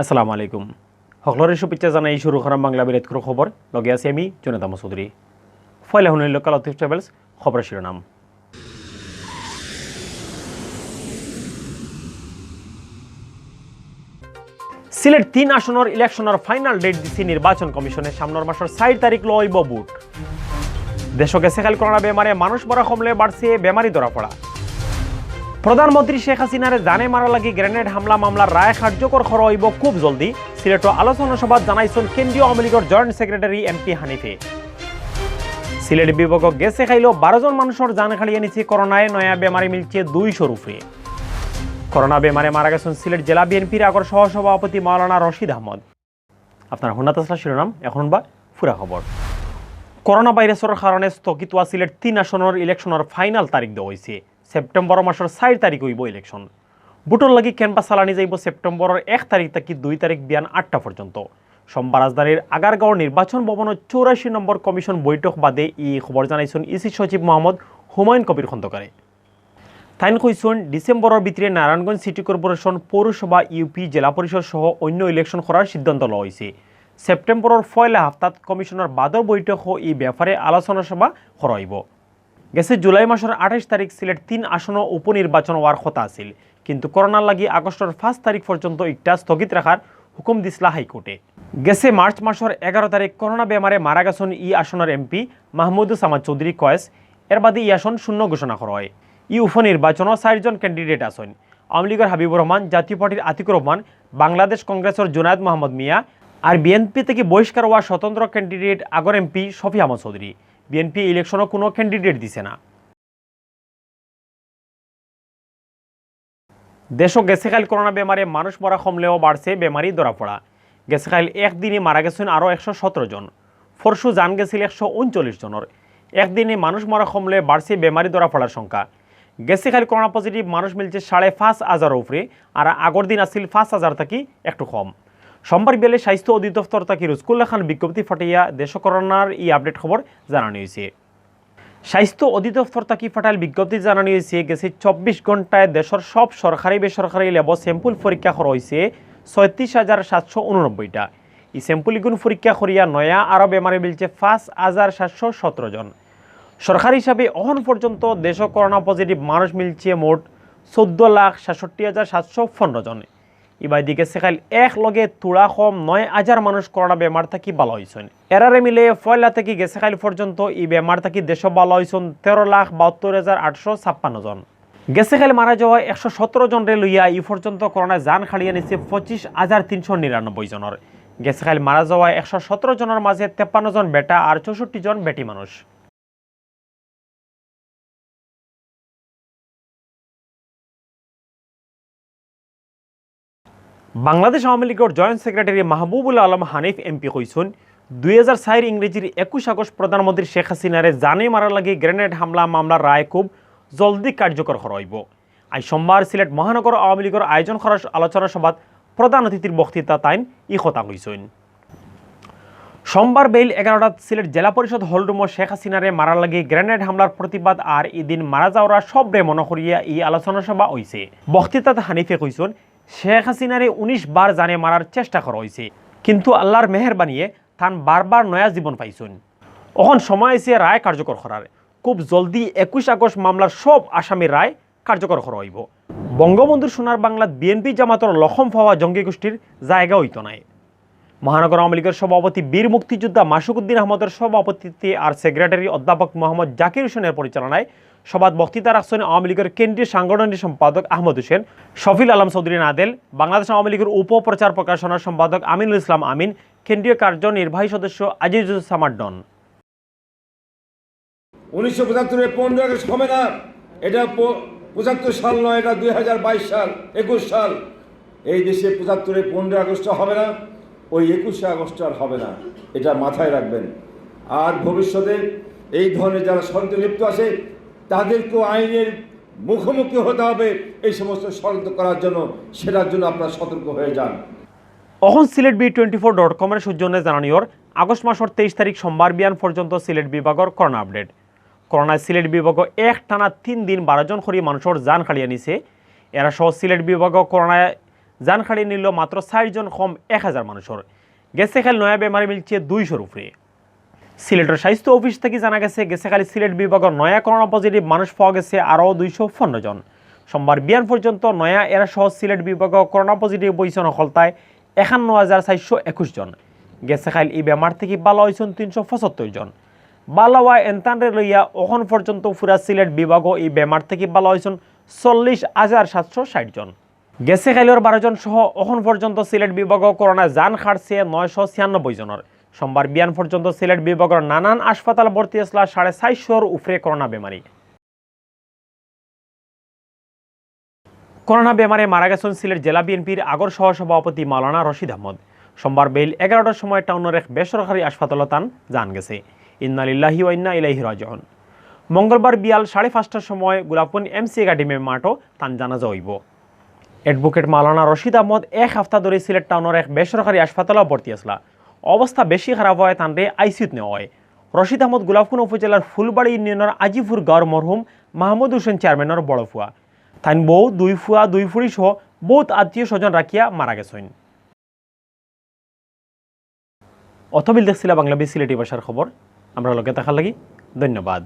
আসসালামু আলাইকুম সকলরে শুভেচ্ছা জানাই শুরু করাম বাংলা বিলেতকুর খবর লগে আছি আমি জনতা চৌধুরী ফয়লা হুনের লোকাল অথিস ট্রাভেলস খবর শিরোনাম সিলেট 3 আসনর ইলেকশনের ফাইনাল ডেট দিছে নির্বাচন কমিশনে সামনের মাসের 4 তারিখ লইব ভোট দেশে গেছে খালি করোনা বেমারে মানুষ মরা কমলে বাড়ছে বেমারি ধরা পড়া প্রধানমন্ত্রী শেখ হাসিনার জানে মারা লাগি গ্রেনেড হামলা মামলার রায় কার্যকর করা হইব খুব জলদি সিলেট আলোচনা সভা জানাইছেন কেন্দ্রীয় আওয়ামী লীগের জয়েন্ট সেক্রেটারি এমপি হানিফে সিলেট বিভাগ গেছে খাইলেও 12 জন মানুষের জান খালিয়ে নিচ্ছে করোনায় নয়া বেমারি মিলছে 200 উপরে করোনা বেমারে মারা গেছেন সিলেট জেলা বিএনপির আগর সহসভাপতি মাওলানা রশিদ আহমদ আপনার হুনাতাসলা শিরোনাম এখন বা ফুরা খবর করোনা ভাইরাসের কারণে স্থগিত সিলেট 3 আসনের ইলেকশনের ফাইনাল তারিখ দেওয়া হয়েছে সেপ্টেম্বর মাসের 4 তারিখ হইব ইলেকশন ভোটর লাগি ক্যাম্পাস চালানি যাইব সেপ্টেম্বরের 1 তারিখ থেকে 2 তারিখ বিয়ান 8টা পর্যন্ত সোমবার রাজধানীর আগারগাঁও নির্বাচন ভবনের 84 নম্বর কমিশন বৈঠক বাদে এই খবর জানাইছেন ইসি সচিব মোহাম্মদ হুমায়ুন কবির খন্দকারে তাইন কইছেন ডিসেম্বরের ভিতরে নারায়ণগঞ্জ সিটি কর্পোরেশন পৌরসভা ইউপি জেলা পরিষদ সহ অন্য ইলেকশন করার সিদ্ধান্ত লওয়া হয়েছে সেপ্টেম্বরের পয়লা হাফতাত কমিশনের বাদর বৈঠক এই ব্যাপারে আলোচনা সভা করা হইব গেছে জুলাই মাসের 28 তারিখ সিলেট 3 আসন উপনির্বাচন হওয়ার কথা আছিল কিন্তু করোনার লাগি আগস্টের 5 তারিখ পর্যন্ত একটা স্থগিত রাখার হুকুম দিছলা হাইকোর্টে গেছে মার্চ মাসের 11 তারিখ করোনা বেমারে মারা গেছেন ই আসনের এমপি মাহমুদুজ্জামান চৌধুরী কয়েস এর বাদে ই আসন শূন্য ঘোষণা করা হয় ই উপনির্বাচনও 4 জন ক্যান্ডিডেট আছেন আওয়ামী লীগের হাবিবুর রহমান জাতীয় পার্টির আতিকুর রহমান বাংলাদেশ কংগ্রেসের জুনায়েদ মোহাম্মদ মিয়া আর বিএনপি থেকে বহিষ্কার হওয়া স্বতন্ত্র ক্যান্ডিডেট আগর এমপি শফি আহমদ চৌধুরী বিএনপি ইলেকশনও কোনো ক্যান্ডিডেট দিছে না দেশও গেছেখাইল করোনা বেমারে মানুষ মরা কমলেও বাড়ছে বেমারি ধরা পড়া গেছেখাইল একদিনে মারা গেছেন আরও 117 জন ফরসু জান গেছিল 139 জনের একদিনে মানুষ মরা কমলে বাড়ছে বেমারি ধরা পড়ার সংখ্যা গেছেখাইল করোনা পজিটিভ মানুষ মিলছে 5,500 উপরে আর আগর দিন আসছিল 5,000 থাকি একটু কম সোমবার বেলে স্বাস্থ্য অধিদপ্তর তাকি রুজকুল্লা খান বিজ্ঞপ্তি ফাটিয়া দেশ করোনার এই আপডেট খবর জানানো হয়েছে স্বাস্থ্য অধিদপ্তর তাকি ফাটাইল বিজ্ঞপ্তি জানানো হয়েছে গেছে 24 ঘন্টায় দেশের সব সরকারি বেসরকারি ল্যাব স্যাম্পল পরীক্ষা করা হয়েছে 36,789টা এই স্যাম্পলগুলো পরীক্ষা করিয়া নয়া আরও বেমারি মিলছে 5,717 জন সরকারি হিসাবে এখন পর্যন্ত দেশ করোনা পজিটিভ মানুষ মিলছে মোট 14,66,715 জন এবার দিকে সেখাল এক লগে তুড়া কম 9,000 মানুষ করোনা বেমার থাকি ভালো হয়েছেন এরারে মিলে পয়লা থেকে গেছে খাইল পর্যন্ত এই বেমার থাকি দেশ ভালো হয়েছেন 13,72,856 জন গেছে খাইল মারা যাওয়া 117 জনরে লইয়া এই পর্যন্ত করোনায় জান খাড়িয়ে নিচ্ছে 25,399 জনের গেছে খাইল মারা যাওয়া 117 জনের মাঝে 53 জন বেটা আর 64 জন বেটি মানুষ বাংলাদেশ আওয়ামী লীগের joint secretary Mahbubul Alam Hanif MP কইছেন 2004 ইংরেজির 21 আগস্ট প্রধানমন্ত্রী শেখ হাসিনারে জানে মারা লাগি গ্রেনেড হামলা মামলার রায় খুব জলদি কার্যকর করা হইব আজ সোমবার সিলেট মহানগর আওয়ামী লীগের আয়োজন করা আলোচনা সভাত প্রধান অতিথির বক্তৃতা তাইন ই কথা কইছেন সোমবার বেল 11টাত সিলেট জেলা পরিষদ হলরুমে শেখ হাসিনারে মারা লাগি গ্রেনেড হামলার প্রতিবাদ আর এদিন মারা যাওয়ারা সবরে মনে করিয়া এই আলোচনা সভা হইছে বক্তৃতাত হানিফে কইছেন শেখ হাসিনারে 19 বার জানে মারার চেষ্টা করা হয়েছে কিন্তু আল্লাহর মেহেরবানিয়ে তান বারবার নয়া জীবন পাইছেন এখন সময় এসে রায় কার্যকর করার খুব জলদি 21 আগস্ট মামলার সব আসামির রায় কার্যকর করা হইব বঙ্গবন্ধুর সোনার বাংলাত বিএনপি জামাতর লক্ষম পাওয়া জঙ্গি গোষ্ঠীর জায়গা হইত নাই মহানগর আওয়ামী লীগের সভাপতি বীর মুক্তিযোদ্ধা মাসুকুদ্দিন আহমদের সভাপতিত্বে আর সেক্রেটারি অধ্যাপক মোহাম্মদ জাকির হোসেনের পরিচালনায় সভাত বক্তৃতা রাখছেন আওয়ামী লীগের কেন্দ্রীয় সাংগঠনিক সম্পাদক আহমদ হোসেন শফিল আলম চৌধুরী নাদেল বাংলাদেশ আওয়ামী লীগের উপপ্রচার প্রকাশনার সম্পাদক আমিনুল ইসলাম আমিন কেন্দ্রীয় কার্যনির্বাহী সদস্য আজিজুজ্জামান ডন 1975 15 আগস্ট হবে না, এটা 75 সাল নয়, এটা 2022 সাল 21 সাল এই দেশে 75 15 আগস্ট হবে না, ওই 21 আগস্ট আর হবে না, এটা মাথায় রাখবেন। আর ভবিষ্যতে এই ধরনের যারা ষড়যন্ত্রে লিপ্ত আছে তাদেরকেও আইনের মুখোমুখি হতে হবে এই সমস্ত ষড়যন্ত্র করার জন্য, সেটার জন্য আপনারা সতর্ক হয়ে যান। অহন সিলেট B24.com এর সূর্যনে জানানিওর আগস্ট মাসের 23 তারিখ সোমবার বিয়ান পর্যন্ত সিলেট বিভাগের করোনা আপডেট করোনায় সিলেট বিভাগ এক টানা 3 দিন 12 জন করে মানুষের জান খাড়িয়ে নিছে এরা সহ সিলেট বিভাগ করোনায় জান খাড়ি নিল মাত্র 4 জন কম 1000 মানুষের। গেছে খালি নয়া বেমারি মিলছে 200 উপরে। সিলেটের স্বাস্থ্য অফিস থেকে জানা গেছে গেছে খালি সিলেট বিভাগের নয়া করোনা পজিটিভ মানুষ পাওয়া গেছে আরও 215 জন। সোমবার বিয়ান পর্যন্ত নয়া এরা সহ সিলেট বিভাগের করোনা পজিটিভ বইছেন হলতায় 51,421 জন। গেছে খালি এই বেমার থেকে ভালো হয়েছেন 375 জন। বালাওয়া এনতানরে লইয়া এখন পর্যন্ত পুরা সিলেট বিভাগও এই বেমার থেকে ভালো হয়েছেন 40,760 জন। গেছে খাইলের 12 জন সহ এখন পর্যন্ত সিলেট বিভাগও করোনা জান খাটছে 996 জনের। সোমবার বিয়ান পর্যন্ত সিলেট বিভাগের নানান হাসপাতাল ভর্তি আসলা 450 উপরে করোনা বেমারি। করোনা বেমারে মারা গেছেন সিলেট জেলা বিএনপির আগর সহসভাপতি মাওলানা রশিদ আহমদ। সোমবার বেল 11টার সময় টাউনের এক বেসরকারি হাসপাতালে তান জান গেছে। ইন্না লিল্লাহি ওয়া ইন্না ইলাইহি রাজিউন। মঙ্গলবার বিয়াল 5:30টার সময় গোলাপন এমসি একাডেমি মাঠও তান জানাজা হইব। অ্যাডভোকেট মাওলানা রশিদ আহমদ এক সপ্তাহ ধরে সিলেট টাউনের এক বেসরকারি হাসপাতালে ভর্তি আসলা। অবস্থা বেশি খারাপ হয় তানরে আইসিউত নেওয়া হয়। রশিদ আহমদ গোলাপকুন উপজেলার ফুলবাড়ি ইউনিয়নের আজিপুর গাঁওর মরহুম মাহমুদ হোসেন চেয়ারম্যানের বড় ফুয়া। তাইন বউ 2 ফুয়া 2 ফুড়ি সহ বহুত আত্মীয় স্বজন রাখিয়া মারা গেছেন। অথবিল দেখছিলা বাংলাদেশ সিলেটি ভাষার খবর। আমরা লগে থাকার লাগি ধন্যবাদ।